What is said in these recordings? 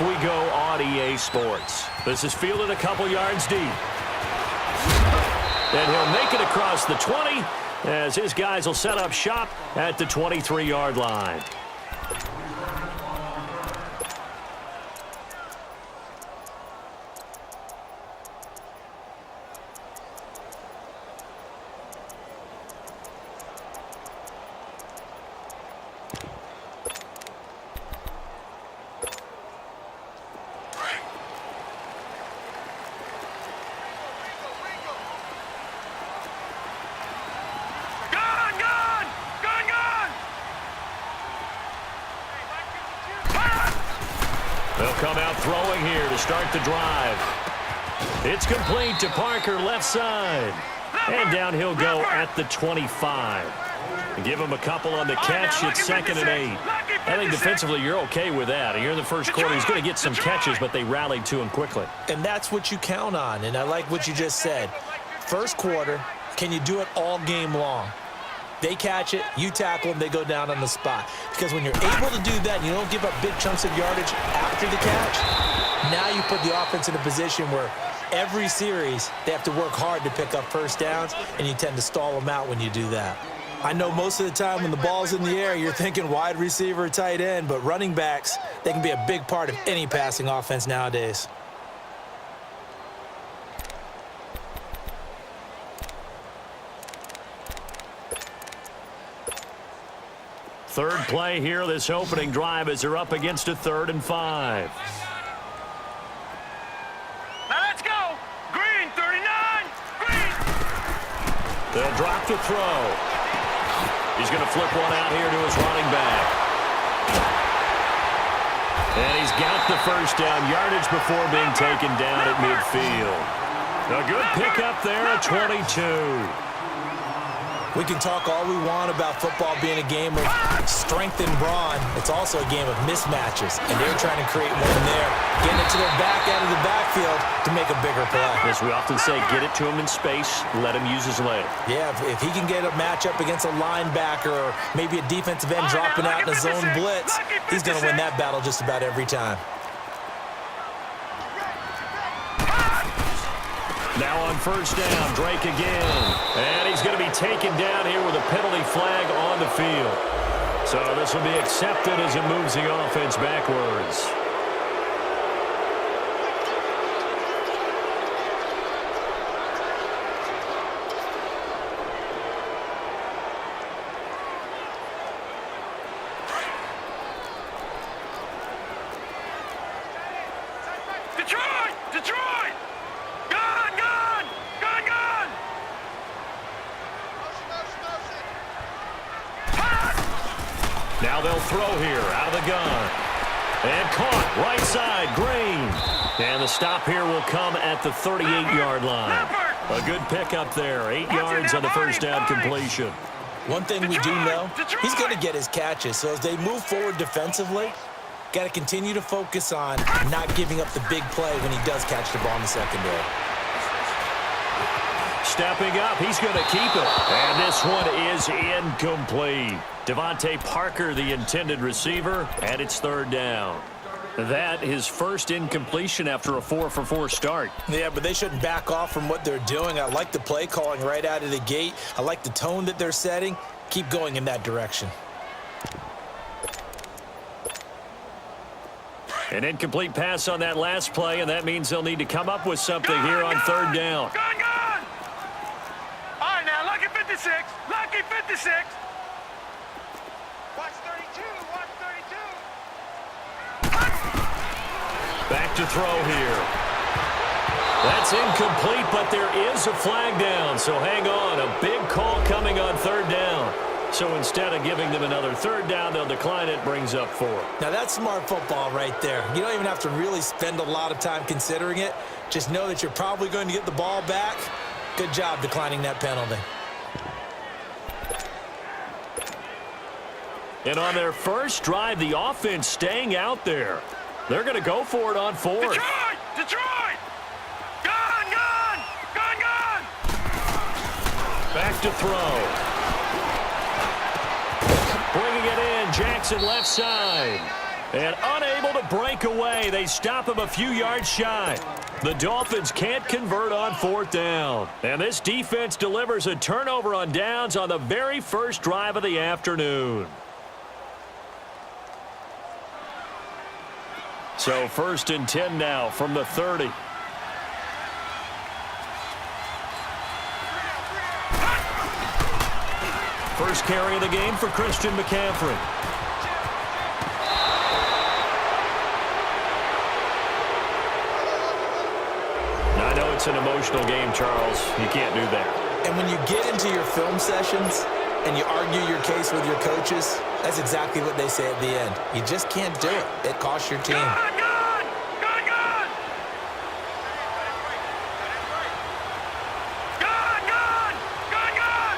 off we go on EA Sports. This is fielded a couple yards deep. And he'll make it across the 20 as his guys will set up shop at the 23-yard line. They'll come out throwing here to start the drive. It's complete to Parker, left side. And down he'll go at the 25. Give him a couple on the catch. It's 2nd and 8. I think defensively you're okay with that. Here in the first quarter, he's going to get some catches, but they rallied to him quickly. And that's what you count on, and I like what you just said. First quarter, can you do it all game long? They catch it, you tackle them, they go down on the spot. Because when you're able to do that and you don't give up big chunks of yardage after the catch, now you put the offense in a position where every series they have to work hard to pick up first downs, and you tend to stall them out when you do that. I know most of the time when the ball's in the air, you're thinking wide receiver, tight end, but running backs, they can be a big part of any passing offense nowadays. Third play here, this opening drive, as they're up against a 3rd and 5. Now let's go. Green, 39. Green. They'll drop the throw. He's going to flip one out here to his running back. And he's got the first down yardage before being taken down at midfield. A good pickup there at 22. We can talk all we want about football being a game of strength and brawn. It's also a game of mismatches, and they're trying to create one there, getting it to their back out of the backfield to make a bigger play. As we often say, get it to him in space, let him use his leg. Yeah, if he can get a matchup against a linebacker or maybe a defensive end dropping out in a zone blitz, he's going to win that battle just about every time. Now on first down, Drake again. And he's going to be taken down here with a penalty flag on the field. So this will be accepted as it moves the offense backwards. Detroit! Detroit! Gone! Gone! Gone! Gone! Now they'll throw here out of the gun. And caught right side, Green. And the stop here will come at the 38-yard line. A good pickup there. 8 yards on the first down completion. One thing we do know, he's going to get his catches. So as they move forward defensively, got to continue to focus on not giving up the big play when he does catch the ball in the secondary. Stepping up, he's going to keep it. And this one is incomplete. Devontae Parker, the intended receiver, and it's 3rd down. That is first incompletion after a 4-for-4 start. Yeah, but they shouldn't back off from what they're doing. I like the play calling right out of the gate. I like the tone that they're setting. Keep going in that direction. An incomplete pass on that last play, and that means they'll need to come up with something here on 3rd down. Gone! Gone! All right, now, lucky 56. Lucky 56. Watch 32. Watch 32. Back to throw here. That's incomplete, but there is a flag down, so hang on. A big call coming on 3rd down. So instead of giving them another 3rd down, they'll decline it, brings up 4. Now that's smart football right there. You don't even have to really spend a lot of time considering it. Just know that you're probably going to get the ball back. Good job declining that penalty. And on their first drive, the offense staying out there. They're going to go for it on 4th. Detroit! Detroit! Gone! Gone! Gone! Gone! Back to throw. Bringing it in, Jackson left side. And unable to break away. They stop him a few yards shy. The Dolphins can't convert on fourth down. And this defense delivers a turnover on downs on the very first drive of the afternoon. So 1st and 10 now from the 30. First carry of the game for Christian McCaffrey. I know it's an emotional game, Charles. You can't do that. And when you get into your film sessions and you argue your case with your coaches, that's exactly what they say at the end. You just can't do it. It costs your team. Good, good! Good, good! Good, good! Good, good!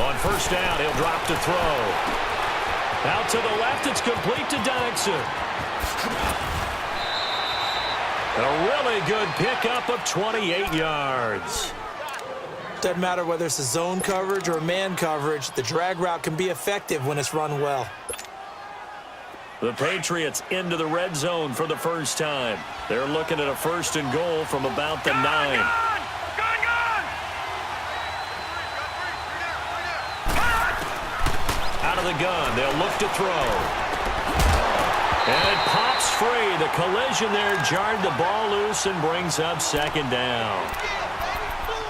On first down, he'll drop to throw. Out to the left, it's complete to Dodson. A really good pickup of 28 yards. Doesn't matter whether it's a zone coverage or man coverage, the drag route can be effective when it's run well. The Patriots into the red zone for the first time. They're looking at a 1st and goal from about the 9. Out of the gun, they'll look to throw. And it pops free. The collision there jarred the ball loose and brings up 2nd down.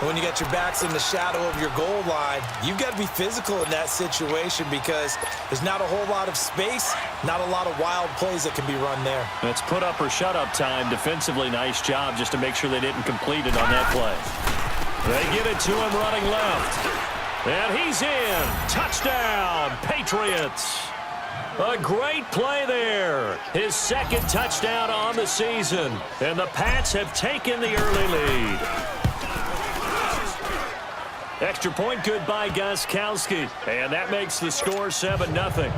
When you got your backs in the shadow of your goal line, you've got to be physical in that situation because there's not a whole lot of space, not a lot of wild plays that can be run there. It's put up or shut up time. Defensively, nice job just to make sure they didn't complete it on that play. They give it to him running left. And he's in. Touchdown, Patriots. A great play there. His 2nd touchdown on the season. And the Pats have taken the early lead. Extra point good by Gostkowski. And that makes the score 7-0.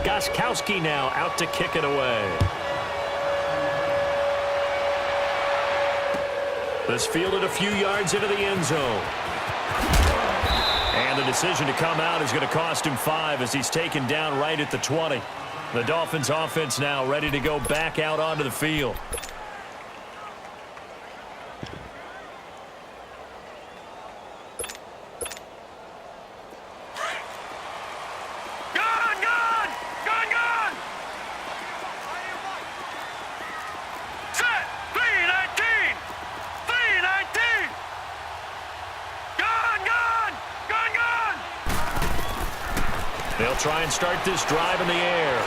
Gostkowski now out to kick it away. This fielded a few yards into the end zone. And the decision to come out is going to cost him 5 as he's taken down right at the 20. The Dolphins offense now ready to go back out onto the field. They'll try and start this drive in the air.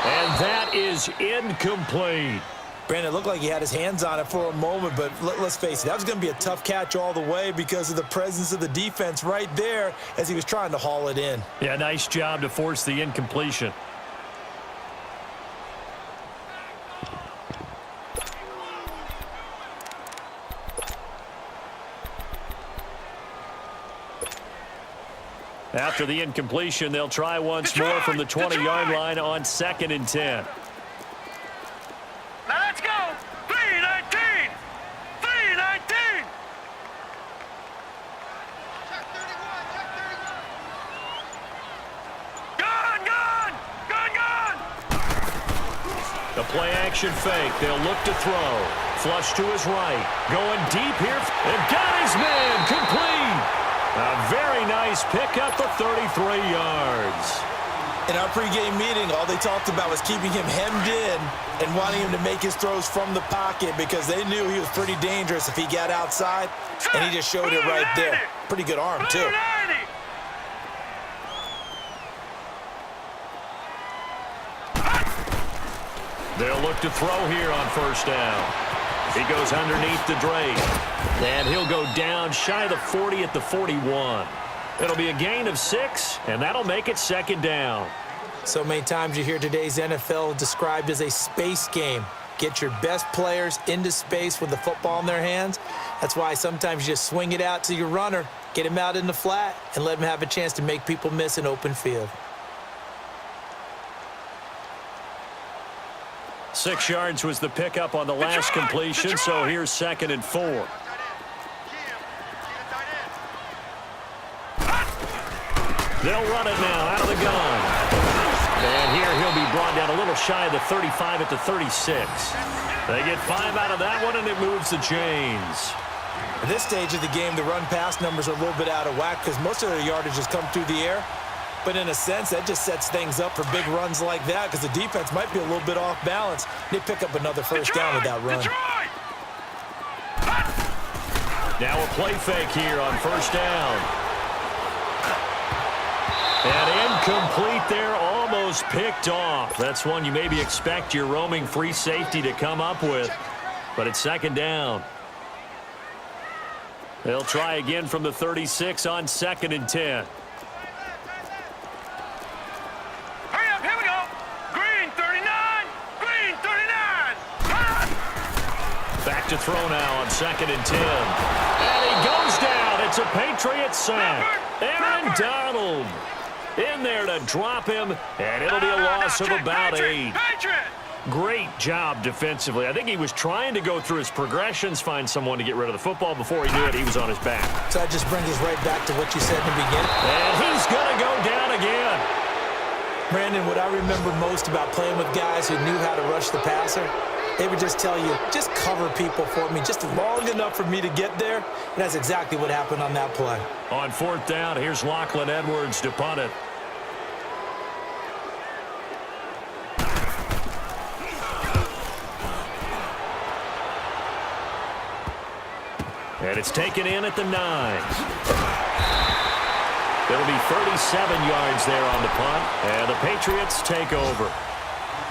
And that is incomplete. Brandon, it looked like he had his hands on it for a moment, but let's face it, that was going to be a tough catch all the way because of the presence of the defense right there as he was trying to haul it in. Yeah, nice job to force the incompletion. After the incompletion, they'll try once more from the 20-yard line on 2nd and 10. Now let's go! 3-19! 3-19! Gun! Gun! Gun! Gun! The play-action fake. They'll look to throw. Flush to his right. Going deep here. And got his man. Complete. A very nice pickup of 33 yards. In our pregame meeting, all they talked about was keeping him hemmed in and wanting him to make his throws from the pocket because they knew he was pretty dangerous if he got outside, and he just showed it right there. Pretty good arm, too. They'll look to throw here on first down. He goes underneath the Drake. And he'll go down shy of the 40 at the 41. It'll be a gain of 6, and that'll make it 2nd down. So many times you hear today's NFL described as a space game. Get your best players into space with the football in their hands. That's why sometimes you just swing it out to your runner, get him out in the flat, and let him have a chance to make people miss an open field. 6 yards was the pickup on the last completion, so here's 2nd and 4. They'll run it now out of the gun. And here he'll be brought down a little shy of the 35 at the 36. They get 5 out of that one, and it moves the chains. At this stage of the game, the run-pass numbers are a little bit out of whack because most of their yardage has come through the air. But in a sense, that just sets things up for big runs like that because the defense might be a little bit off balance. They pick up another first down with that run. Now a play fake here on first down. And incomplete there, almost picked off. That's one you maybe expect your roaming free safety to come up with. But it's second down. They'll try again from the 36 on 2nd and 10. Hurry up, here we go. Green 39, green 39. Back to throw now on 2nd and 10. And he goes down. It's a Patriot sack. Aaron Donald in there to drop him, and it'll be a loss of about 8. Great job defensively. I think he was trying to go through his progressions, find someone to get rid of the football. Before he knew it, he was on his back. So that just brings us right back to what you said in the beginning. And he's going to go down again. Brandon, what I remember most about playing with guys who knew how to rush the passer, they would just tell you, just cover people for me, just long enough for me to get there. And that's exactly what happened on that play. On 4th down, here's Lachlan Edwards to punt it. And it's taken in at the 9. It'll be 37 yards there on the punt, and the Patriots take over.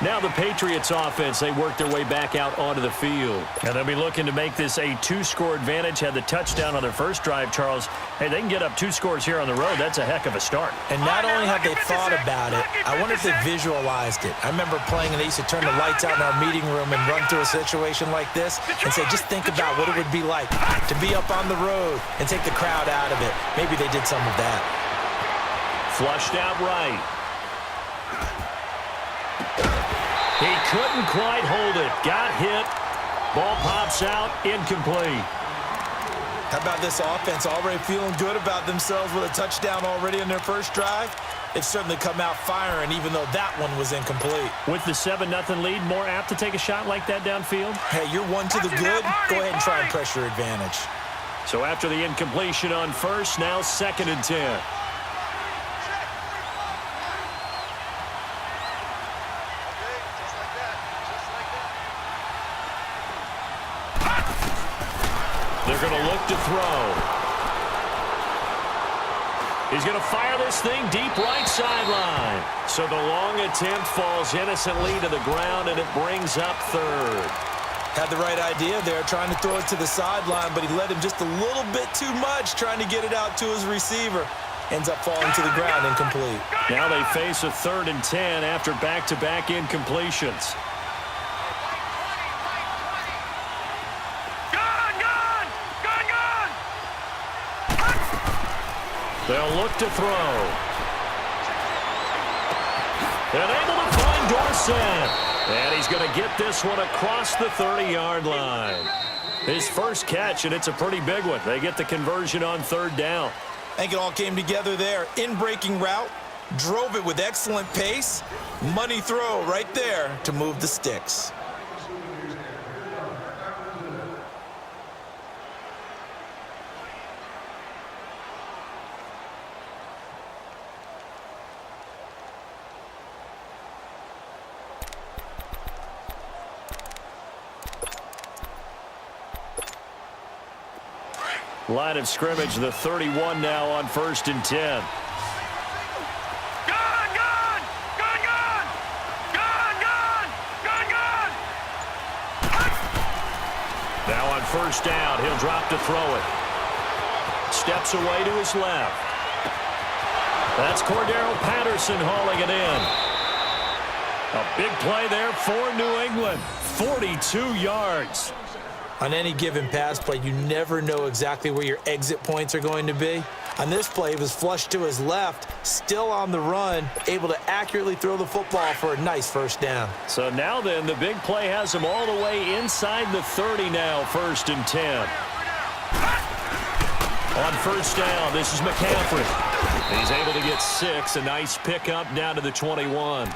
Now the Patriots offense, they work their way back out onto the field. And they'll be looking to make this a 2-score advantage. Had the touchdown on their first drive, Charles. Hey, they can get up 2 scores here on the road. That's a heck of a start. And not only have they thought about it, I wonder if they visualized it. I remember playing, and they used to turn the lights out in our meeting room and run through a situation like this and say, just think about what it would be like to be up on the road and take the crowd out of it. Maybe they did some of that. Flushed out right. He couldn't quite hold it. Got hit. Ball pops out. Incomplete. How about this offense already feeling good about themselves with a touchdown already in their first drive? They've certainly come out firing, even though that one was incomplete. With the 7-0 lead, more apt to take a shot like that downfield? Hey, you're one to the good. Go ahead and try and press your advantage. So after the incompletion on first, now 2nd and 10. They're going to look to throw. He's going to fire this thing deep right sideline. So the long attempt falls innocently to the ground, and it brings up 3rd. Had the right idea there, trying to throw it to the sideline, but he let him just a little bit too much, trying to get it out to his receiver. Ends up falling to the ground, incomplete. Now they face a 3rd and 10 after back-to-back incompletions. They'll look to throw. And able to find Dorsett. And he's going to get this one across the 30-yard line. His first catch, and it's a pretty big one. They get the conversion on 3rd down. I think it all came together there. In-breaking route, drove it with excellent pace. Money throw right there to move the sticks. Line of scrimmage, the 31 now on 1st and 10. Now on 1st down, he'll drop to throw it. Steps away to his left. That's Cordero Patterson hauling it in. A big play there for New England. 42 yards. On any given pass play, you never know exactly where your exit points are going to be. On this play, he was flushed to his left, still on the run, able to accurately throw the football for a nice first down. So now then, the big play has him all the way inside the 30 now, 1st and 10. On first down, this is McCaffrey. He's able to get 6. A nice pickup down to the 21.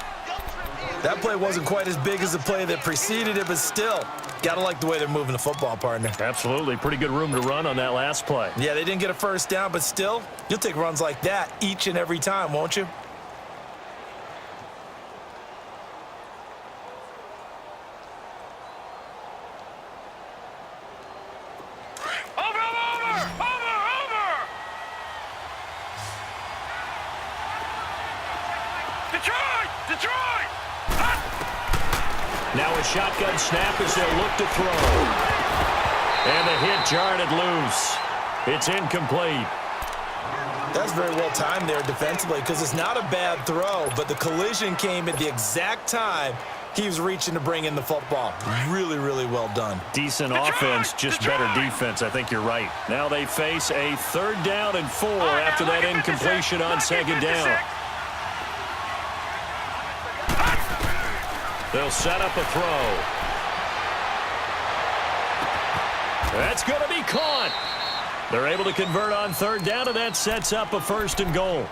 That play wasn't quite as big as the play that preceded it, but still, got to like the way they're moving the football, partner. Absolutely. Pretty good room to run on that last play. Yeah, they didn't get a first down, but still, you'll take runs like that each and every time, won't you? Detroit! Now a shotgun snap as they'll look to throw. And the hit jarred it loose. It's incomplete. That's very well timed there defensively because it's not a bad throw, but the collision came at the exact time he was reaching to bring in the football. Really, really well done. Decent offense, just better defense. I think you're right. Now they face a 3rd down and 4 after that incompletion on 2nd down. They'll set up a throw. That's going to be caught. They're able to convert on 3rd down, and that sets up a 1st and goal.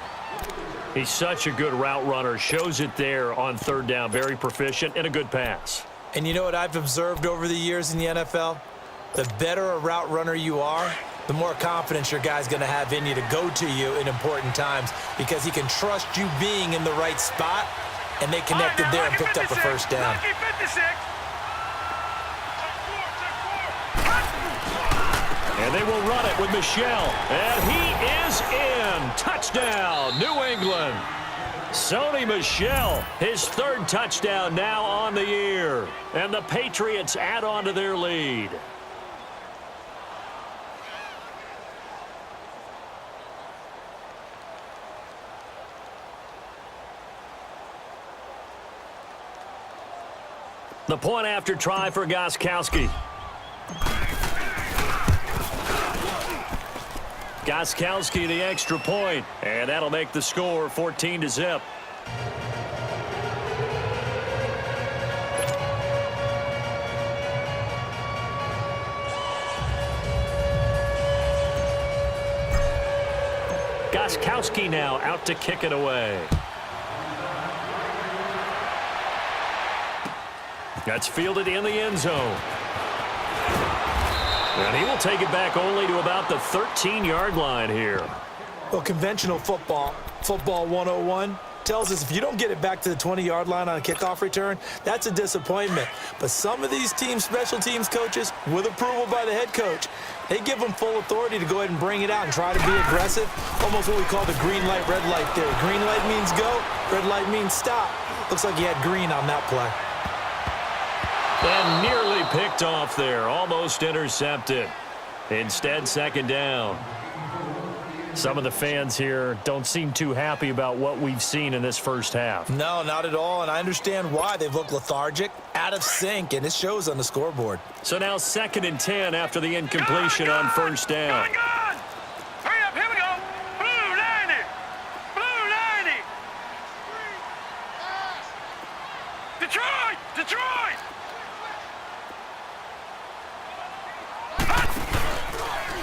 He's such a good route runner. Shows it there on 3rd down. Very proficient and a good pass. And you know what I've observed over the years in the NFL? The better a route runner you are, the more confidence your guy's going to have in you to go to you in important times because he can trust you being in the right spot. And they connected there and picked up a 1st down. And they will run it with Michel. And he is in. Touchdown, New England. Sony Michel, his 3rd touchdown now on the year. And the Patriots add on to their lead. The point after try for Gostkowski. Gostkowski the extra point, and that'll make the score 14-0. Gostkowski now out to kick it away. That's fielded in the end zone. And he will take it back only to about the 13-yard line here. Well, conventional football 101, tells us if you don't get it back to the 20-yard line on a kickoff return, that's a disappointment. But some of these teams, special teams coaches, with approval by the head coach, they give them full authority to go ahead and bring it out and try to be aggressive. Almost what we call the green light, red light theory. Green light means go, red light means stop. Looks like he had green on that play. And nearly picked off there, almost intercepted. Instead, 2nd down. Some of the fans here don't seem too happy about what we've seen in this first half. No, not at all, and I understand why. They've looked lethargic, out of sync, and it shows on the scoreboard. So now 2nd and 10 after the incompletion on 1st down. Hurry up, here we go. Blue 90. Blue 90. Detroit!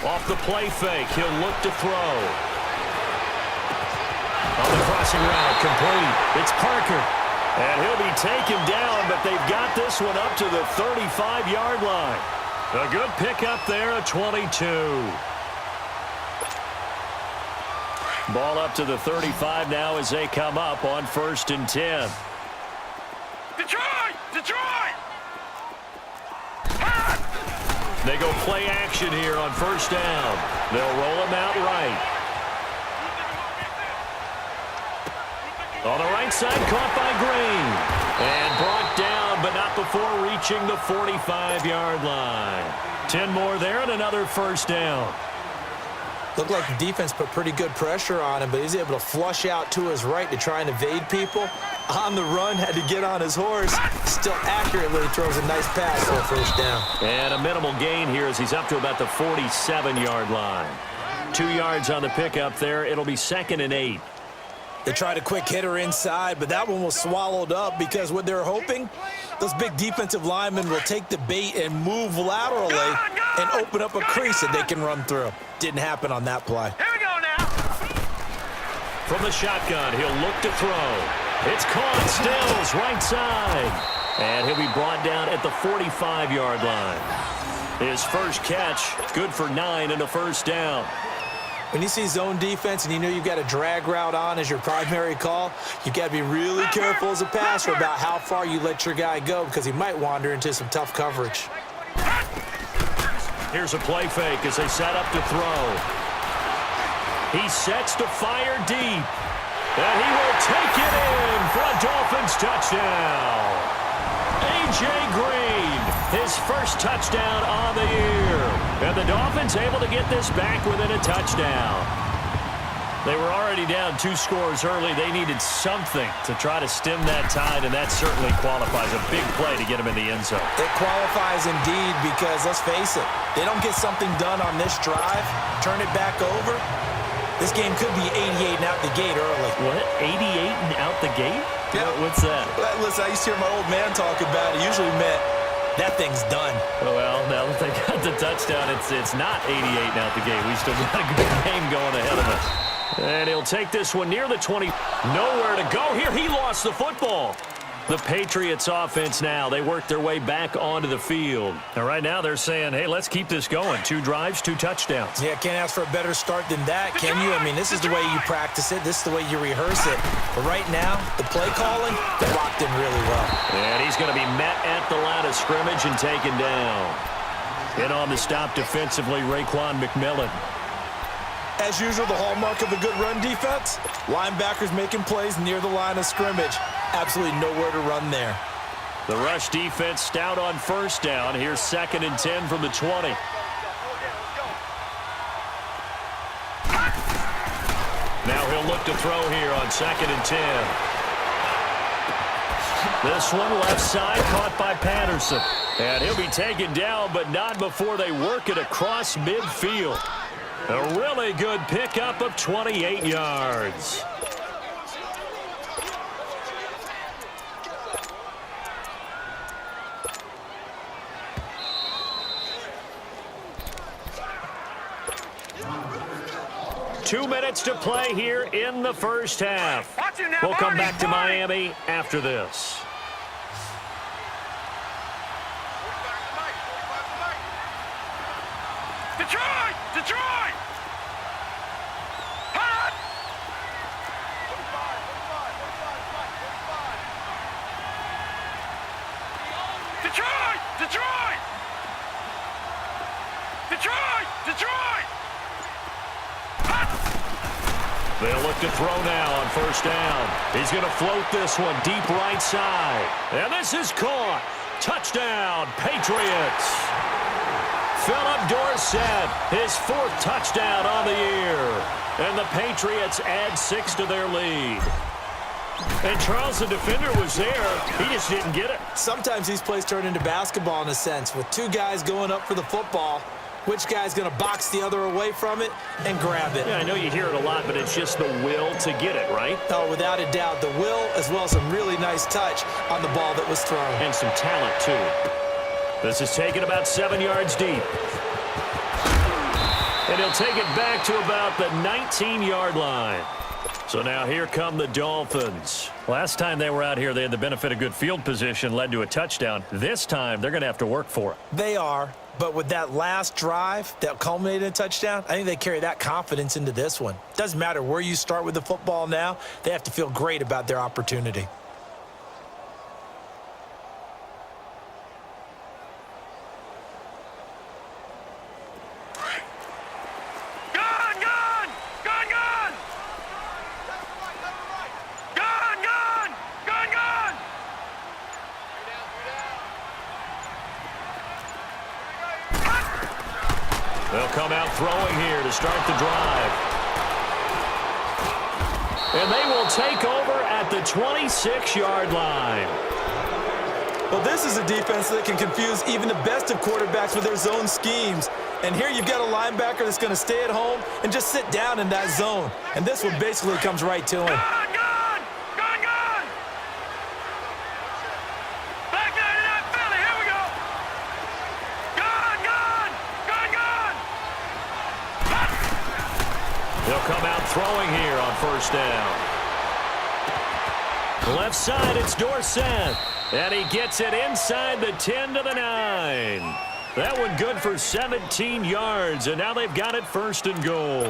Off the play fake, he'll look to throw. On the crossing route, complete. It's Parker. And he'll be taken down, but they've got this one up to the 35-yard line. A good pickup there, a 22. Ball up to the 35 now as they come up on 1st and 10. Detroit! They go play action here on 1st down. They'll roll him out right. On the right side, caught by Green. And brought down, but not before reaching the 45-yard line. 10 more there and another 1st down. Looked like the defense put pretty good pressure on him, but he's able to flush out to his right to try and evade people. On the run, had to get on his horse. Still accurately throws a nice pass for a 1st down. And a minimal gain here as he's up to about the 47-yard line. 2 yards on the pickup there. It'll be 2nd and 8. They tried a quick hitter inside, but that one was swallowed up because what they're hoping, those big defensive linemen will take the bait and move laterally and open up a crease that they can run through. Didn't happen on that play. Here we go now. From the shotgun, he'll look to throw. It's caught, Stills, right side. And he'll be brought down at the 45-yard line. His first catch, good for 9 and a first down. When you see zone defense and you know you've got a drag route on as your primary call, you've got to be really careful as a passer about how far you let your guy go because he might wander into some tough coverage. Here's a play fake as they set up to throw. He sets to fire deep. And he will take it in for a Dolphins touchdown. A.J. Green, his first touchdown on the year. And the Dolphins able to get this back within a touchdown. They were already down 2 scores early. They needed something to try to stem that tide, and that certainly qualifies. A big play to get them in the end zone. It qualifies indeed because, let's face it, they don't get something done on this drive, turn it back over, this game could be 88 and out the gate early. What? 88 and out the gate? Yeah. What's that? Listen, I used to hear my old man talk about it. Usually meant that thing's done. Well, now that they got the touchdown, it's not 88 and out the gate. We still got a good game going ahead of us. And he'll take this one near the 20. Nowhere to go here. He lost the football. The Patriots offense now, they work their way back onto the field. And right now they're saying, hey, let's keep this going. 2 drives, 2 touchdowns. Yeah, can't ask for a better start than that, can you? I mean, this is the way you practice it. This is the way you rehearse it. But right now, the play calling, they're locked in really well. And he's going to be met at the line of scrimmage and taken down. In on the stop defensively, Raekwon McMillan. As usual, the hallmark of a good run defense, linebackers making plays near the line of scrimmage. Absolutely nowhere to run there. The rush defense stout on first down. Here's 2nd and 10 from the 20. Now he'll look to throw here on 2nd and 10. This one left side caught by Patterson. And he'll be taken down, but not before they work it across midfield. A really good pickup of 28 yards. Two minutes to play here in the first half. We'll come back to Miami after this. Detroit! Detroit! Hot! Detroit! Detroit! Detroit! Detroit! They'll look to throw now on first down. He's going to float this one deep right side. And this is caught. Touchdown, Patriots. Philip Dorsett, his 4th touchdown on the year. And the Patriots add 6 to their lead. And Charles, the defender, was there. He just didn't get it. Sometimes these plays turn into basketball in a sense, with 2 guys going up for the football. Which guy's going to box the other away from it and grab it? Yeah, I know you hear it a lot, but it's just the will to get it, right? Oh, without a doubt. The will, as well as some really nice touch on the ball that was thrown. And some talent, too. This is taken about 7 yards deep. And he'll take it back to about the 19-yard line. So now here come the Dolphins. Last time they were out here, they had the benefit of good field position, led to a touchdown. This time, they're going to have to work for it. They are. But with that last drive that culminated in a touchdown, I think they carry that confidence into this one. Doesn't matter where you start with the football now, they have to feel great about their opportunity. They'll come out throwing here to start the drive. And they will take over at the 26-yard line. Well, this is a defense that can confuse even the best of quarterbacks with their zone schemes. And here you've got a linebacker that's going to stay at home and just sit down in that zone. And this one basically comes right to him. They'll come out throwing here on first down. Left side, it's Dorsett. And he gets it inside the 10 to the 9. That one good for 17 yards, and now they've got it first and goal.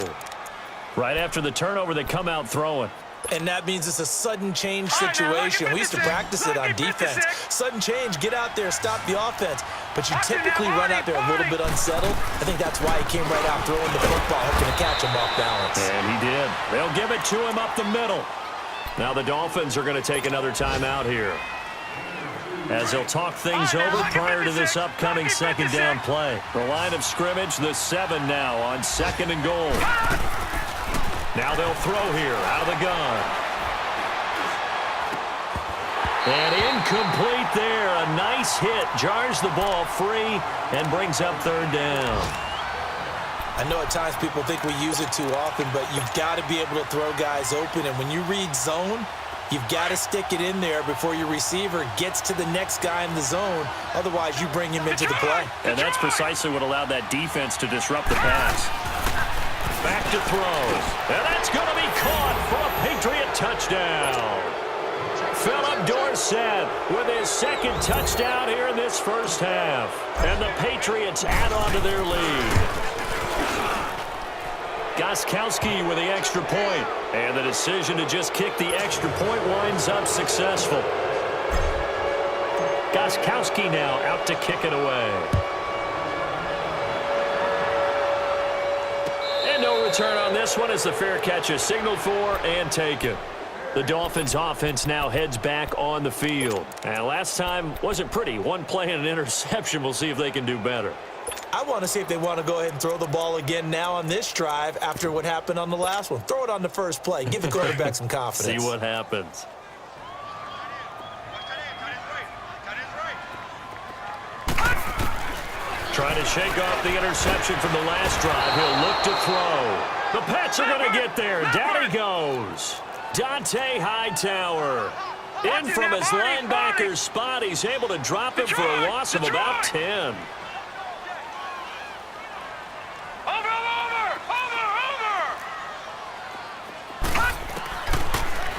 Right after the turnover, they come out throwing. And that means it's a sudden change situation. We used to practice it on defense. Sudden change, get out there, stop the offense. But you typically run out there a little bit unsettled. I think that's why he came right out throwing the football, hoping to catch him off balance. And he did. They'll give it to him up the middle. Now the Dolphins are going to take another timeout here, as they'll talk things over prior to this upcoming second down play. The line of scrimmage, the 7 now on second and goal. Now they'll throw here out of the gun. And incomplete there. A nice hit. Jars the ball free and brings up third down. I know at times people think we use it too often, but you've got to be able to throw guys open. And when you read zone, you've got to stick it in there before your receiver gets to the next guy in the zone. Otherwise, you bring him into the play. And that's precisely what allowed that defense to disrupt the pass. Back to throws. And that's going to be caught for a Patriot touchdown. Philip Dorsett with his second touchdown here in this first half. And the Patriots add on to their lead. Gostkowski with the extra point. And the decision to just kick the extra point winds up successful. Gostkowski now out to kick it away. And no return on this one as the fair catch is signaled for and taken. The Dolphins offense now heads back on the field. And last time wasn't pretty. One play and an interception. We'll see if they can do better. I want to see if they want to go ahead and throw the ball again now on this drive after what happened on the last one. Throw it on the first play. Give the quarterback some confidence. See what happens. Trying to shake off the interception from the last drive. He'll look to throw. The Pats are going to get there. Down he goes. Dante Hightower. In from his linebacker's spot. He's able to drop him for a loss of about 10.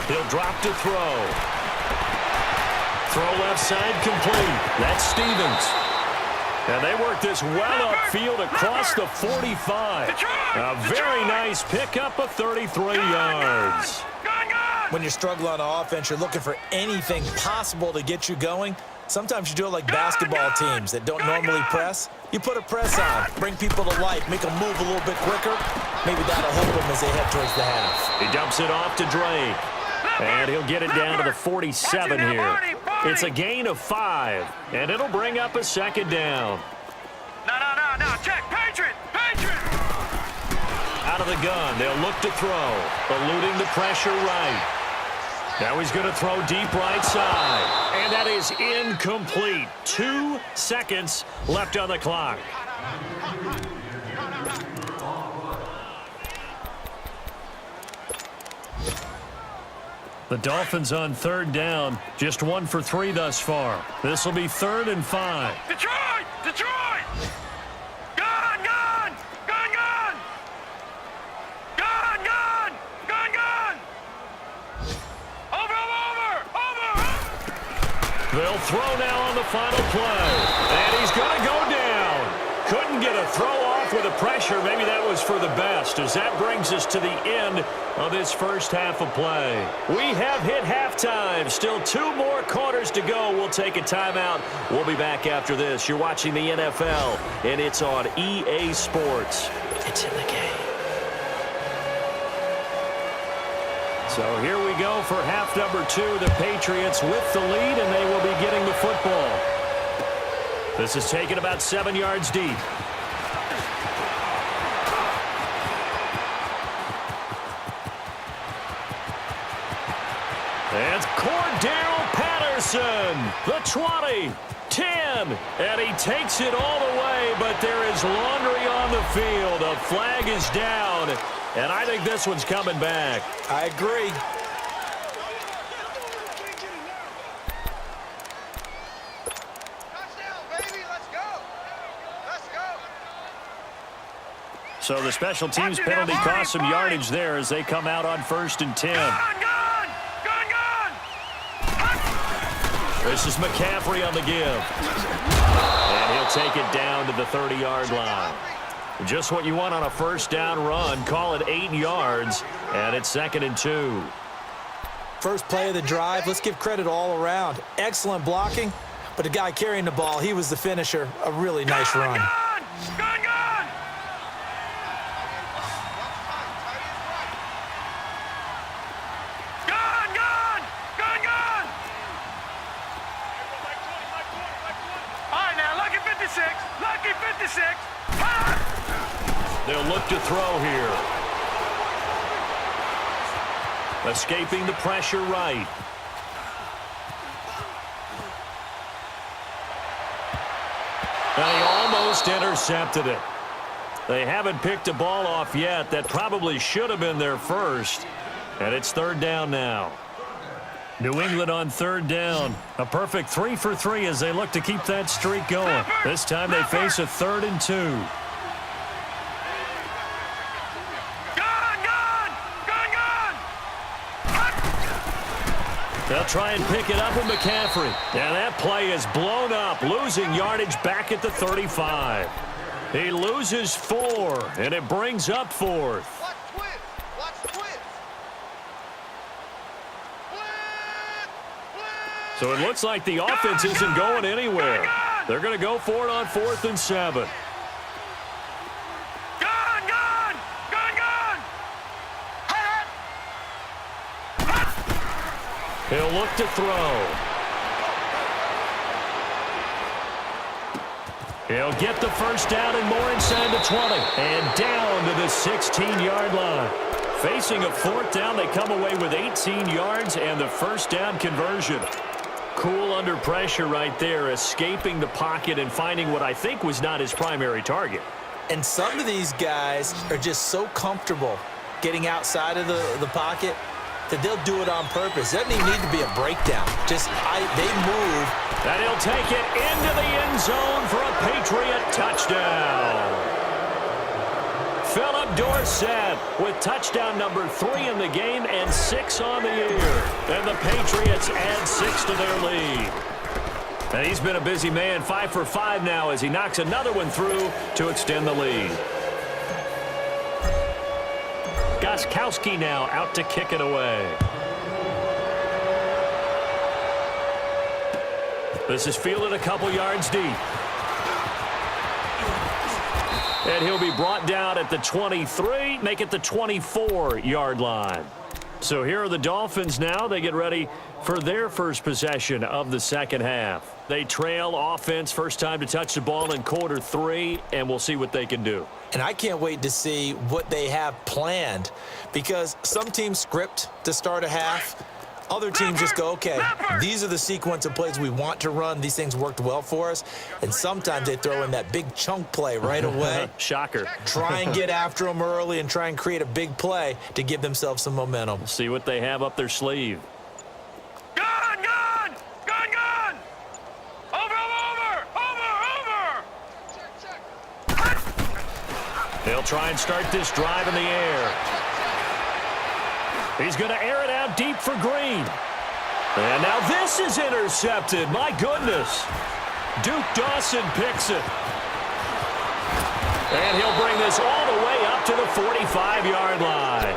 He'll drop to throw. Throw left side complete. That's Stevens. And they work this well upfield across the 45. A very nice pickup of 33 yards. When you're struggling on offense, you're looking for anything possible to get you going. Sometimes you do it like basketball teams that don't normally press. You put a press on, bring people to life, make them move a little bit quicker. Maybe that'll help them as they head towards the half. He dumps it off to Drake. And he'll get it down to the 47 here. It's a gain of 5, and it'll bring up a second down. No, check, Patriot! Out of the gun, they'll look to throw, eluding the pressure right. Now he's going to throw deep right side, and that is incomplete. 2 seconds left on the clock. The Dolphins on third down, just 1 for 3 thus far. This will be 3rd and 5. Detroit! Gun! Over! They'll throw now on the final play. And he's going to go down. Couldn't get a throw off with the pressure. Maybe that was for the best, as that brings us to the end of this first half of play. We have hit halftime. Still 2 more quarters to go. We'll take a timeout. We'll be back after this. You're watching the NFL, and it's on EA Sports. It's in the game. So here we go for half number 2. The Patriots with the lead, and they will be getting the football. This is taken about 7 yards deep. And Cordell Patterson, the 20, 10, and he takes it all the way, but there is laundry on the field. A flag is down, and I think this one's coming back. I agree. So the special teams penalty cost some yardage there as they come out on 1st and 10. Gun! This is McCaffrey on the give. And he'll take it down to the 30-yard line. Just what you want on a first down run. Call it 8 yards, and it's 2nd and 2. First play of the drive, let's give credit all around. Excellent blocking, but the guy carrying the ball, he was the finisher. A really nice run. Gun! All right, now, lucky 56. Lucky 56. They'll look to throw here. Escaping the pressure right. And he almost intercepted it. They haven't picked a ball off yet. That probably should have been their first. And it's 3rd down now. New England on 3rd down. A perfect 3 for 3 as they look to keep that streak going. This time they face a 3rd and 2. They'll try and pick it up with McCaffrey. And that play is blown up, losing yardage back at the 35. He loses 4, and it brings up 4th. So it looks like the offense isn't going anywhere. They're going to go for it on 4th and 7. He'll look to throw. He'll get the first down and more inside the 20. And down to the 16-yard line. Facing a 4th down, they come away with 18 yards and the first down conversion. Cool under pressure right there, escaping the pocket and finding what I think was not his primary target. And some of these guys are just so comfortable getting outside of the pocket that they'll do it on purpose. It doesn't even need to be a breakdown. They move. And he'll take it into the end zone for a Patriot touchdown. Philip Dorsett with touchdown number 3 in the game and 6 on the year. And the Patriots add 6 to their lead. And he's been a busy man, 5 for 5 now as he knocks another one through to extend the lead. Gostkowski now out to kick it away. This is fielded a couple yards deep. And he'll be brought down at the 23, make it the 24-yard line. So here are the Dolphins now. They get ready for their first possession of the second half. They trail offense, first time to touch the ball in quarter 3, and we'll see what they can do. And I can't wait to see what they have planned, because some teams script to start a half. Other teams just go, okay, these are the sequence of plays we want to run. These things worked well for us. And sometimes they throw in that big chunk play right away. Shocker. Try and get after them early and try and create a big play to give themselves some momentum. See what they have up their sleeve. Gun! Over! They'll try and start this drive in the air. He's going to air it out deep for Green. And now this is intercepted. My goodness. Duke Dawson picks it. And he'll bring this all the way up to the 45-yard line.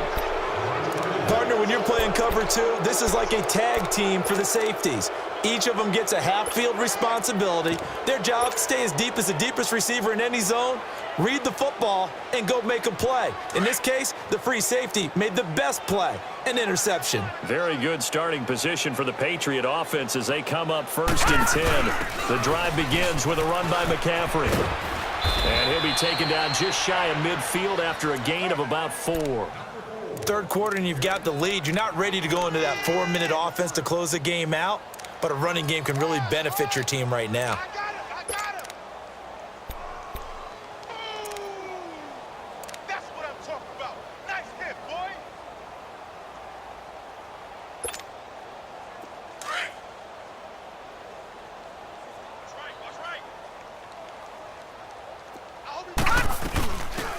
Partner, when you're playing cover 2, this is like a tag team for the safeties. Each of them gets a half-field responsibility. Their job, stay as deep as the deepest receiver in any zone, read the football, and go make a play. In this case, the free safety made the best play, an interception. Very good starting position for the Patriot offense as they come up 1st and 10. The drive begins with a run by McCaffrey. And he'll be taken down just shy of midfield after a gain of about 4. Third quarter and you've got the lead. You're not ready to go into that 4-minute offense to close the game out, but a running game can really benefit your team right now. That's what I'm talking about. Nice hit, boy.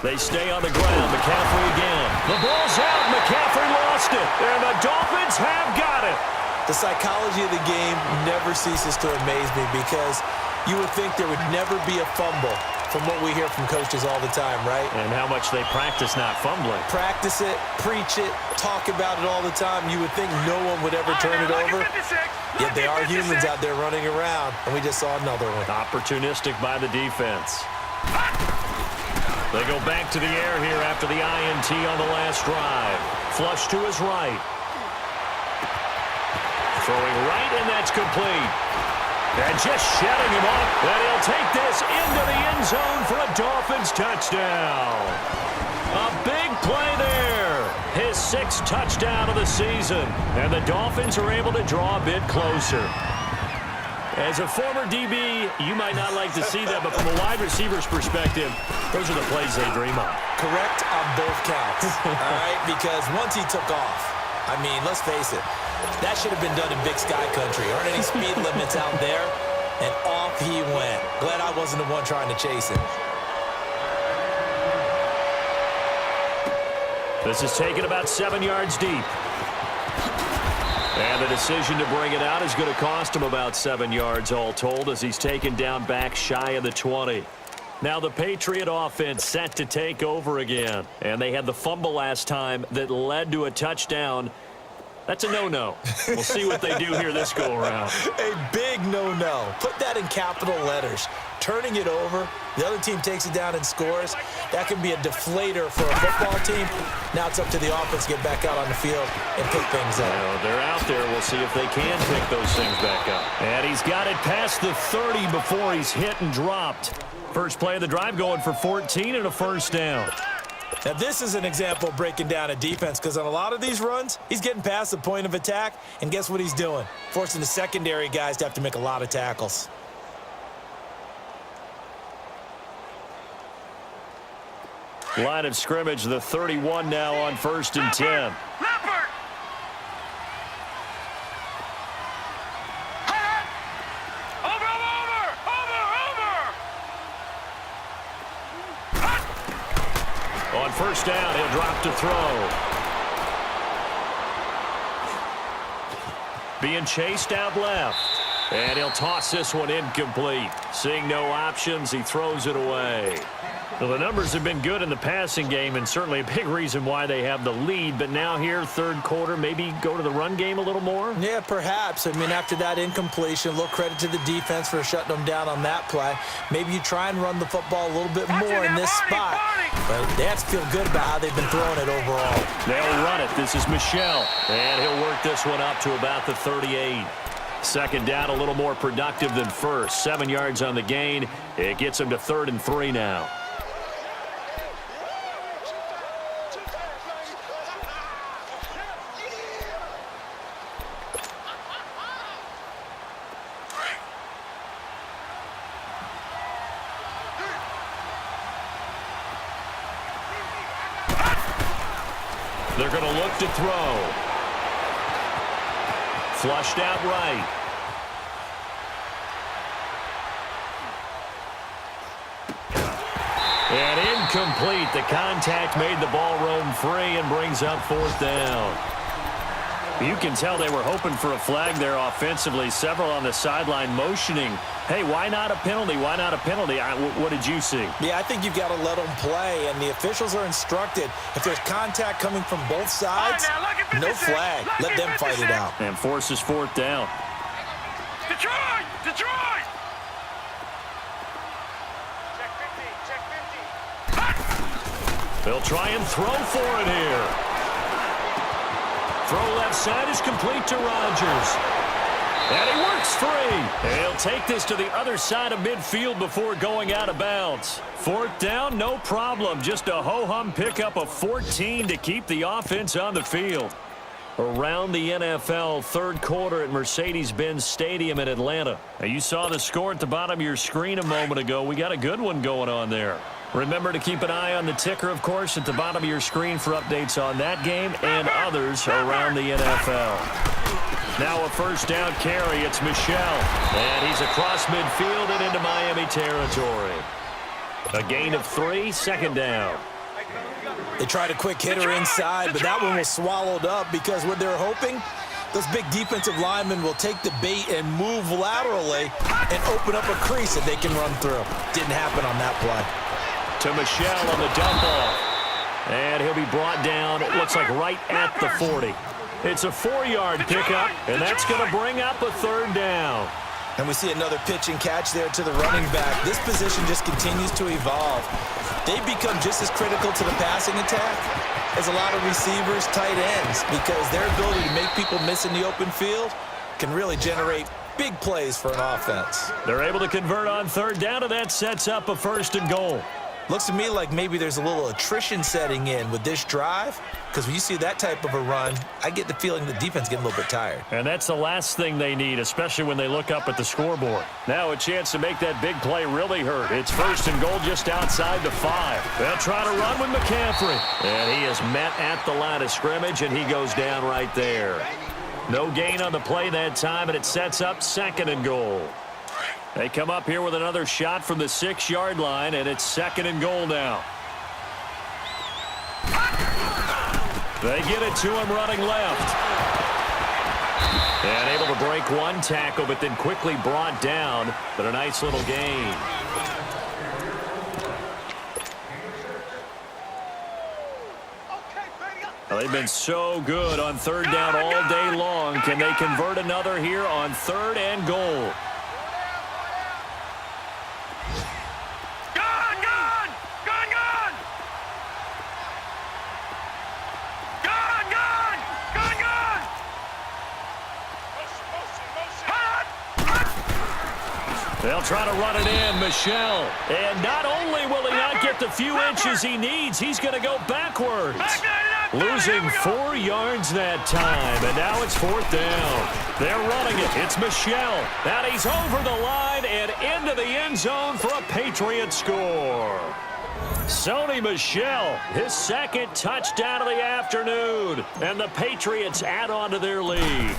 They stay on the ground. McCaffrey again. The ball's out. McCaffrey lost it. And the Dolphins have got it. The psychology of the game never ceases to amaze me because you would think there would never be a fumble from what we hear from coaches all the time, right? And how much they practice not fumbling. Practice it, preach it, talk about it all the time. You would think no one would ever turn it over. Yet they are humans out there running around, and we just saw another one. Opportunistic by the defense. They go back to the air here after the INT on the last drive. Flush to his right. Throwing right, and that's complete. And just shutting him up. And he'll take this into the end zone for a Dolphins touchdown. A big play there. His 6th touchdown of the season. And the Dolphins are able to draw a bit closer. As a former DB, you might not like to see that, but from a wide receiver's perspective, those are the plays they dream of. Correct on both counts, all right? Because once he took off, I mean, let's face it, that should have been done in Big Sky Country. Aren't any speed limits out there? And off he went. Glad I wasn't the one trying to chase him. This is taken about 7 yards deep. And the decision to bring it out is going to cost him about 7 yards all told as he's taken down back shy of the 20. Now the Patriot offense set to take over again. And they had the fumble last time that led to a touchdown. That's a no-no. We'll see what they do here this go-around. A big no-no. Put that in capital letters. Turning it over, the other team takes it down and scores. That can be a deflator for a football team. Now it's up to the offense to get back out on the field and pick things up. Well, they're out there. We'll see if they can pick those things back up. And he's got it past the 30 before he's hit and dropped. First play of the drive going for 14 and a first down. Now, this is an example of breaking down a defense because on a lot of these runs, he's getting past the point of attack, and guess what he's doing? Forcing the secondary guys to have to make a lot of tackles. Line of scrimmage, the 31 now on 1st and 10. On first down, he'll drop to throw. Being chased out left. And he'll toss this one incomplete. Seeing no options, he throws it away. Well, the numbers have been good in the passing game and certainly a big reason why they have the lead. But now here, third quarter, maybe go to the run game a little more? Yeah, perhaps. I mean, after that incompletion, a little credit to the defense for shutting them down on that play. Maybe you try and run the football a little bit more in this spot. But they have to feel good about how they've been throwing it overall. They'll run it. This is Michel. And he'll work this one up to about the 38. Second down, a little more productive than first. 7 yards on the gain. It gets him to 3rd and 3 now. They're going to look to throw. Flushed out right. And incomplete. The contact made the ball roam free and brings up 4th down. You can tell they were hoping for a flag there offensively. Several on the sideline motioning. Hey, why not a penalty? Why not a penalty? What did you see? Yeah, I think you've got to let them play, and the officials are instructed. If there's contact coming from both sides, no flag. Let them fight it out. And forces 4th down. Detroit! Detroit! They'll try and throw for it here. Throw left side is complete to Rodgers. And he works free. And he'll take this to the other side of midfield before going out of bounds. 4th down, no problem. Just a ho-hum pickup of 14 to keep the offense on the field. Around the NFL, third quarter at Mercedes-Benz Stadium in Atlanta. Now, you saw the score at the bottom of your screen a moment ago. We got a good one going on there. Remember to keep an eye on the ticker, of course, at the bottom of your screen for updates on that game and others around the NFL. Now a first down carry. It's Michel. And he's across midfield and into Miami territory. A gain of 3, second down. They tried a quick hitter inside, but that one was swallowed up because what they're hoping, those big defensive linemen will take the bait and move laterally and open up a crease that they can run through. Didn't happen on that play. To Michelle on the dump off. And he'll be brought down, it looks like right at the 40. It's a 4-yard pickup, and that's going to bring up a third down. And we see another pitch and catch there to the running back. This position just continues to evolve. They become just as critical to the passing attack as a lot of receivers, tight ends, because their ability to make people miss in the open field can really generate big plays for an offense. They're able to convert on third down, and that sets up a 1st and goal. Looks to me like maybe there's a little attrition setting in with this drive, because when you see that type of a run, I get the feeling the defense getting a little bit tired. And that's the last thing they need, especially when they look up at the scoreboard. Now a chance to make that big play really hurt. It's 1st and goal just outside the 5. They'll try to run with McCaffrey. And he is met at the line of scrimmage, and he goes down right there. No gain on the play that time, and it sets up 2nd and goal. They come up here with another shot from the 6-yard line, and it's 2nd and goal now. They get it to him running left. And able to break one tackle, but then quickly brought down. But a nice little gain. Well, they've been so good on third down all day long. Can they convert another here on 3rd and goal? They'll try to run it in, Michelle. And not only will he not get the few inches he needs, he's going to go backwards. Losing 4 yards that time, and now it's 4th down. They're running it. It's Michelle. And he's over the line and into the end zone for a Patriot score. Sony Michel, his 2nd touchdown of the afternoon. And the Patriots add on to their lead.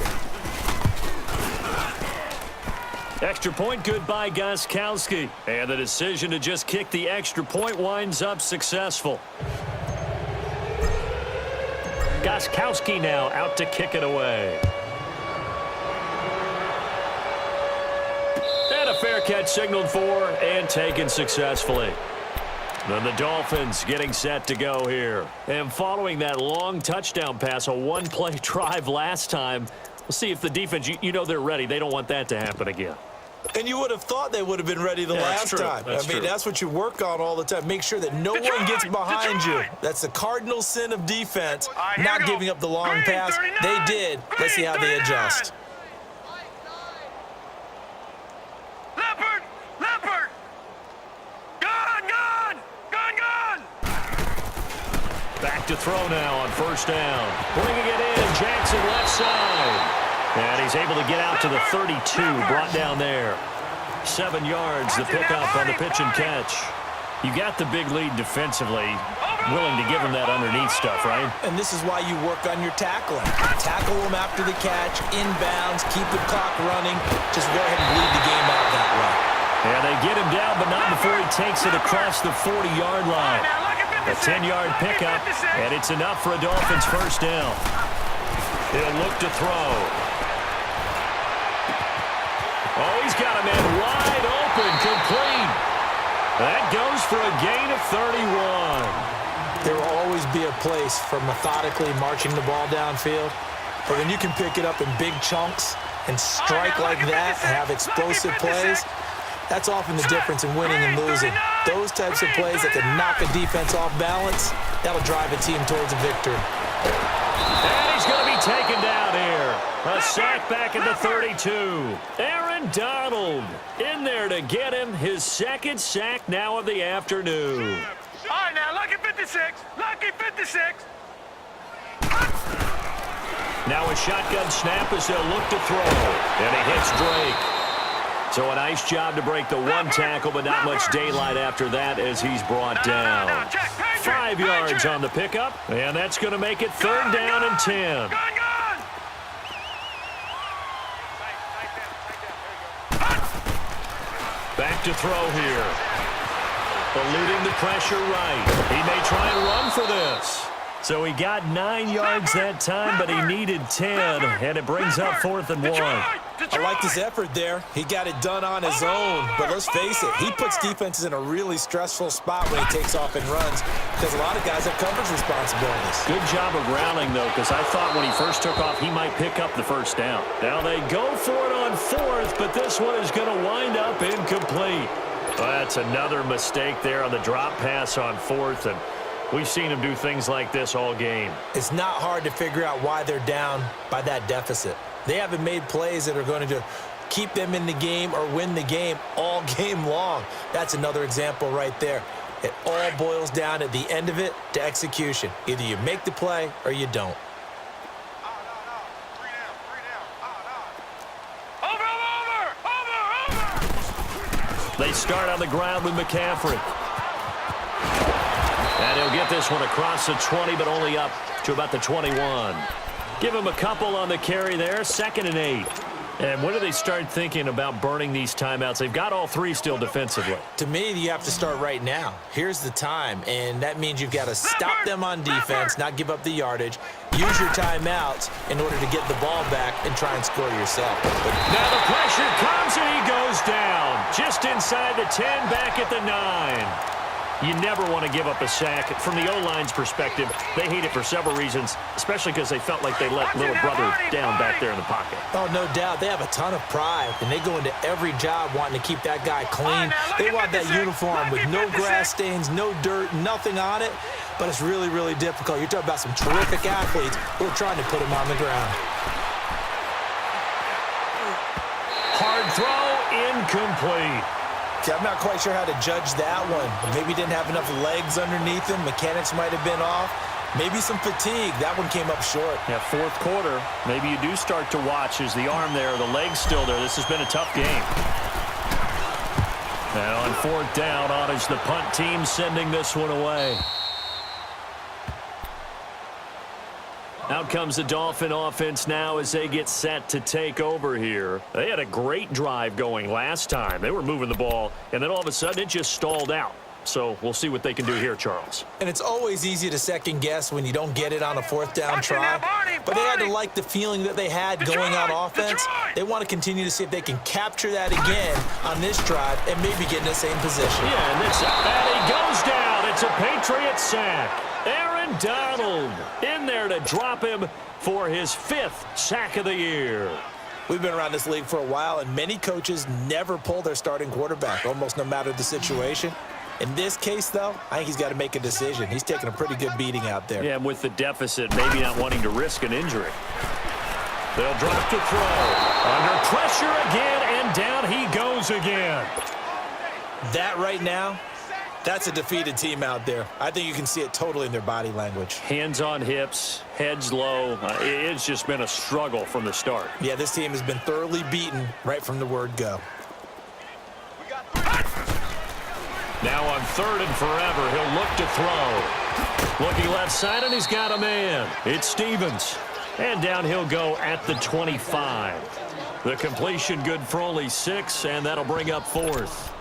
Extra point good by Gostkowski. And the decision to just kick the extra point winds up successful. Gostkowski now out to kick it away. And a fair catch signaled for and taken successfully. Then the Dolphins getting set to go here. And following that long touchdown pass, a one-play drive last time, we'll see if the defense, you know they're ready. They don't want that to happen again. And you would have thought they would have been ready the last time. That's what you work on all the time. Make sure that no one gets behind you. That's the cardinal sin of defense, not giving up the long pass. They did. Let's see how they adjust. Leopard! Gone! Back to throw now on 1st down. Bringing it in, Jackson left side. And he's able to get out to the 32, brought down there. 7 yards, the pickup on the pitch and catch. You got the big lead defensively, willing to give him that underneath stuff, right? And this is why you work on your tackling. Tackle him after the catch, inbounds, keep the clock running. Just go ahead and bleed the game out that way. And they get him down, but not before he takes it across the 40-yard line. A 10-yard pickup, and it's enough for a Dolphins 1st down. He'll look to throw. Oh, he's got a man wide open, complete. That goes for a gain of 31. There will always be a place for methodically marching the ball downfield. But when you can pick it up in big chunks and strike like that and have explosive plays, that's often the difference in winning and losing. Those types of plays that can knock a defense off balance, that'll drive a team towards a victory. And he's going to be taken down here. A sack back at the 32. Aaron Donald in there to get him his 2nd sack now of the afternoon. All right, now, lucky 56. Now a shotgun snap as they'll look to throw. And he hits Drake. So a nice job to break the one tackle, but not much daylight after that as he's brought down. 5 yards on the pickup, and that's going to make it 3rd down and 10. Back to throw here. eluding the pressure right. He may try and run for this. So he got 9 yards that time, but he needed 10, and it brings up 4th and 1. I liked his effort there. He got it done on his own. But let's face it, he puts defenses in a really stressful spot when he takes off and runs because a lot of guys have coverage responsibilities. Good job of grounding, though, because I thought when he first took off, he might pick up the first down. Now they go for it on 4th, but this one is going to wind up incomplete. Well, that's another mistake there on the drop pass on 4th, and we've seen him do things like this all game. It's not hard to figure out why they're down by that deficit. They haven't made plays that are going to keep them in the game or win the game all game long. That's another example right there. It all boils down at the end of it to execution. Either you make the play or you don't. They start on the ground with McCaffrey. And he'll get this one across the 20, but only up to about the 21. Give him a couple on the carry there, 2nd and 8. And when do they start thinking about burning these timeouts? They've got all 3 still defensively. To me, you have to start right now. Here's the time, and that means you've got to stop them on defense, not give up the yardage, use your timeouts in order to get the ball back and try and score yourself. But now the pressure comes, and he goes down. Just inside the 10, back at the 9. You never want to give up a sack. From the O-line's perspective, they hate it for several reasons, especially because they felt like they let little brother down back there in the pocket. Oh, no doubt. They have a ton of pride, and they go into every job wanting to keep that guy clean. They want that uniform with no grass stains, no dirt, nothing on it, but it's really, really difficult. You're talking about some terrific athletes who are trying to put him on the ground. Hard throw, incomplete. See, I'm not quite sure how to judge that one. Maybe didn't have enough legs underneath him. Mechanics might have been off. Maybe some fatigue. That one came up short. Yeah, 4th quarter. Maybe you do start to watch. Is the arm there, the leg's still there? This has been a tough game. And on 4th down, on is the punt team sending this one away. Out comes the Dolphin offense now as they get set to take over here. They had a great drive going last time. They were moving the ball, and then all of a sudden it just stalled out. So we'll see what they can do here, Charles. And it's always easy to second guess when you don't get it on a 4th down try. But they had to like the feeling that they had going on offense. They want to continue to see if they can capture that again on this drive and maybe get in the same position. Yeah, and he goes down. It's a Patriot sack. Aaron Donald in there to drop him for his 5th sack of the year. We've been around this league for a while, and many coaches never pull their starting quarterback, almost no matter the situation. In this case, though, I think he's got to make a decision. He's taking a pretty good beating out there. Yeah, with the deficit, maybe not wanting to risk an injury. They'll drop to throw. Under pressure again, and down he goes again. That right now, that's a defeated team out there. I think you can see it totally in their body language. Hands on hips, heads low. It's just been a struggle from the start. Yeah, this team has been thoroughly beaten right from the word go. Now on 3rd and forever, he'll look to throw. Looking left side, and he's got a man. It's Stevens. And down he'll go at the 25. The completion good for only 6, and that'll bring up 4th.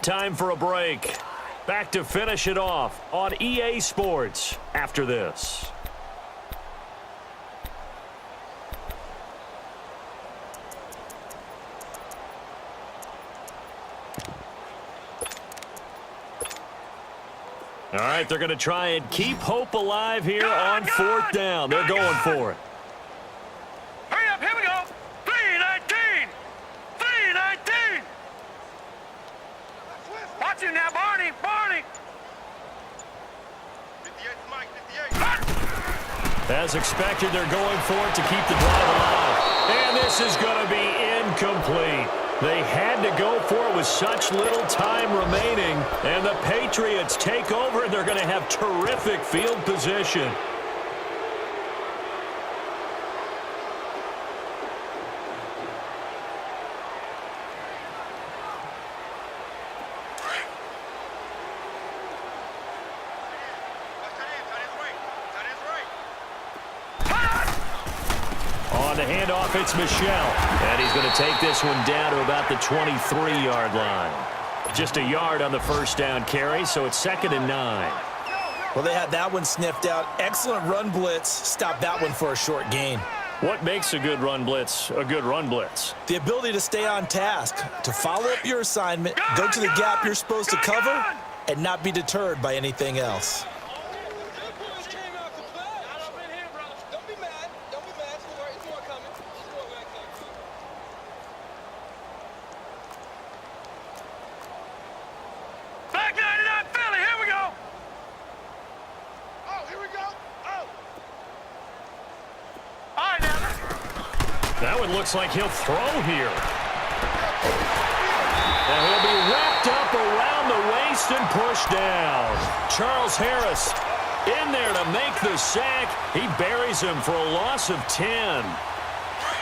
Time for a break. Back to finish it off on EA Sports after this. All right, they're going to try and keep hope alive here on 4th down. They're going for it. Hurry up, here we go. 3-19. 3-19. Watch him now, Barney. Barney. 58, Mike, 58. As expected, they're going for it to keep the drive alive. And this is going to be incomplete. They had to go for it with such little time remaining. And the Patriots take over, and they're going to have terrific field position. handoff. It's Michelle. And he's going to take this one down to about the 23-yard line. Just a yard on the first down carry, so it's 2nd and 9. Well, they had that one sniffed out. Excellent run blitz. Stop that one for a short gain. What makes a good run blitz a good run blitz? The ability to stay on task, to follow up your assignment, go to the gap you're supposed to cover, and not be deterred by anything else. Back 99 Philly, here we go. Oh, here we go. Oh. All right, now. That one looks like he'll throw here. And he'll be wrapped up around the waist and pushed down. Charles Harris in there to make the sack. He buries him for a loss of 10.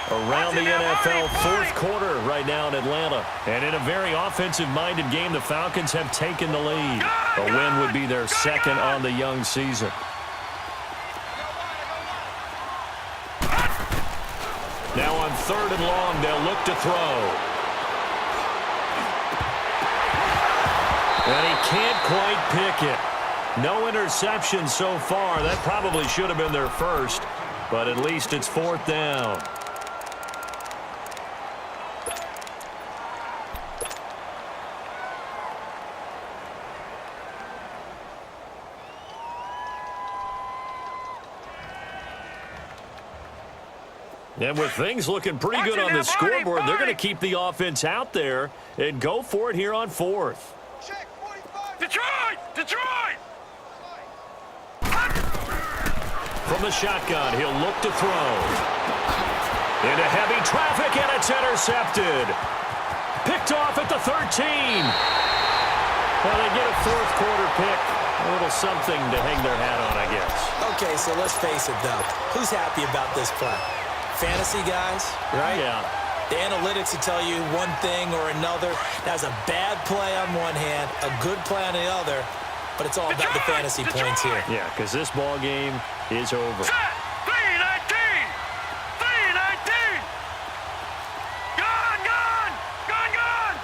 Around the NFL fourth quarter right now in Atlanta. And in a very offensive-minded game, the Falcons have taken the lead. A win would be their second on the young season. Now on 3rd and long, they'll look to throw. And he can't quite pick it. No interception so far. That probably should have been their first, but at least it's 4th down. And with things looking pretty good on the scoreboard, they're going to keep the offense out there and go for it here on 4th. Detroit! Detroit! From the shotgun, he'll look to throw. Into heavy traffic, and it's intercepted. Picked off at the 13. Well, they get a fourth quarter pick. A little something to hang their hat on, I guess. Okay, so let's face it, though. Who's happy about this play? Fantasy guys, right? Yeah. The analytics will tell you one thing or another. That's a bad play on one hand, a good play on the other, but it's all about the fantasy points here. Yeah, because this ball game is over. Set! 319! 319! Gone! Gone! Gone! Gone!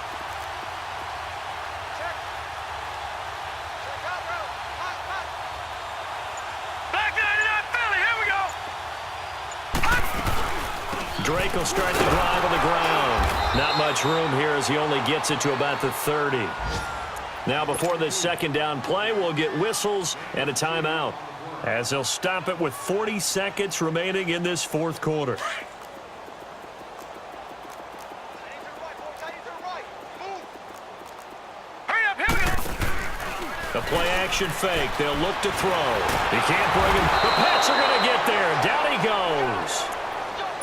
Check. Check out, bro. Hot. Back 99 Philly, here we go! Drake will start the drive on the ground. Not much room here as he only gets it to about the 30. Now before this second down play, we'll get whistles and a timeout as they'll stop it with 40 seconds remaining in this fourth quarter. Hurry up, here we go! The play action fake. They'll look to throw. He can't bring him. The Pats are going to get there. Down he goes.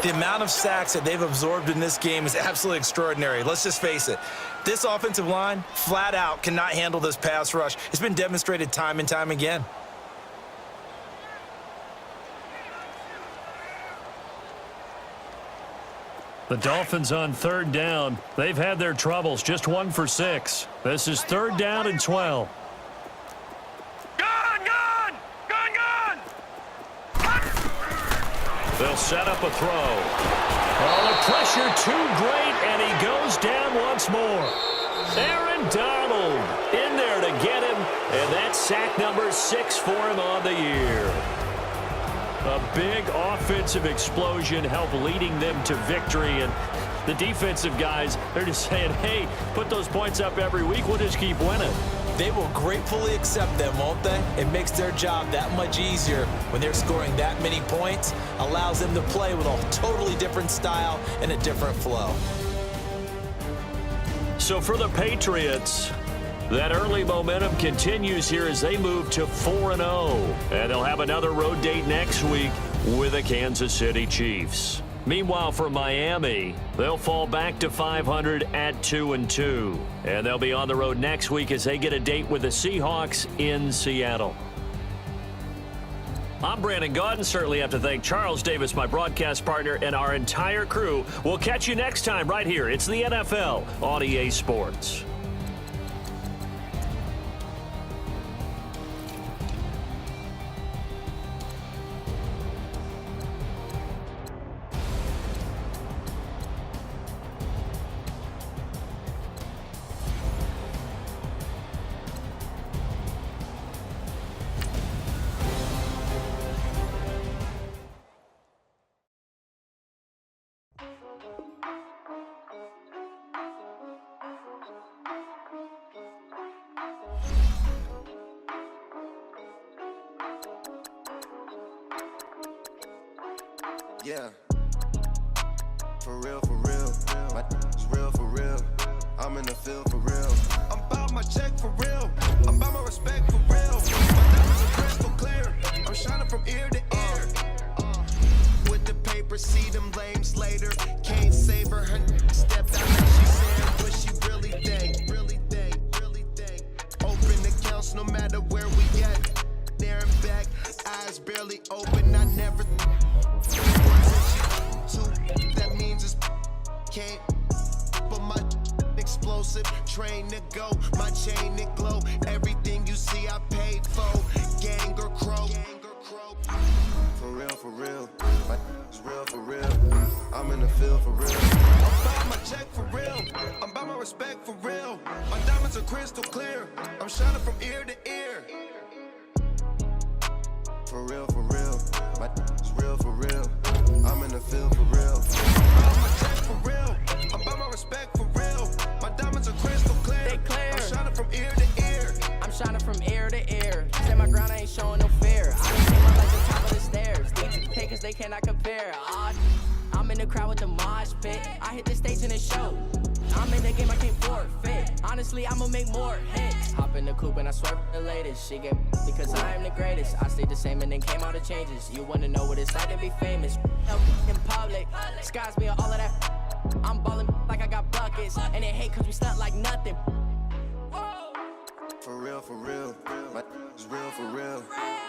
The amount of sacks that they've absorbed in this game is absolutely extraordinary. Let's just face it. This offensive line, flat out, cannot handle this pass rush. It's been demonstrated time and time again. The Dolphins on 3rd down. They've had their troubles. Just 1 for 6. This is 3rd down and 12. They'll set up a throw. Oh, the pressure too great, and he goes down once more. Aaron Donald in there to get him, and that's sack number 6 for him on the year. A big offensive explosion helped leading them to victory, and the defensive guys, they're just saying, hey, put those points up every week, we'll just keep winning. They will gratefully accept them, won't they? It makes their job that much easier when they're scoring that many points, allows them to play with a totally different style and a different flow. So for the Patriots, that early momentum continues here as they move to 4-0. And they'll have another road date next week with the Kansas City Chiefs. Meanwhile, for Miami, they'll fall back to 500 at 2-2. And they'll be on the road next week as they get a date with the Seahawks in Seattle. I'm Brandon Gaudin. Certainly have to thank Charles Davis, my broadcast partner, and our entire crew. We'll catch you next time right here. It's the NFL on EA Sports. For real, my is real for real. I'm in the field for real. I'm about my check for real. I'm about my respect for real. My diamonds are crystal clear. I'm shining from ear to ear. With the paper, see them lames later. Can't save her. Her stepped out and she said what she really think. Really think, really think. Open accounts no matter where we at. There and back, eyes barely open. I never. That means it's can't. But my explosive train to go. My chain it glow. Everything you see I paid for. Gang or crow. For real. My is real for real. I'm in the field for real. I'm about my check for real. I'm about my respect for real. My diamonds are crystal clear. I'm shining from ear to ear. For real. My is real for real. I'm in the field for real. I'm about my check for real. I'm about my respect for real. My diamonds are crystal clear. They clear. I'm shining from ear to ear. I'm shining from ear to ear. Stand my ground, I ain't showing no fear. I done came up like the top of the stairs. These takers, they cannot compare. I'm in the crowd with the mosh pit. I hit the stage and it showed. I'm in the game, I can't forfeit. Honestly, I'ma make more hits. Hop in the coupe and I swerve the latest. She get because I am the greatest. I stayed the same and then came all the changes. You wanna know what it's like to be famous? In public, skies me all of that. I'm ballin' like I got buckets. And they hate cause we stunt like nothing. For real. My is real for real.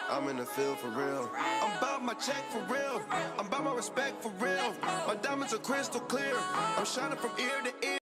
I'm in the field for real. I'm about my check for real. I'm about my respect for real. My diamonds are crystal clear. I'm shining from ear to ear.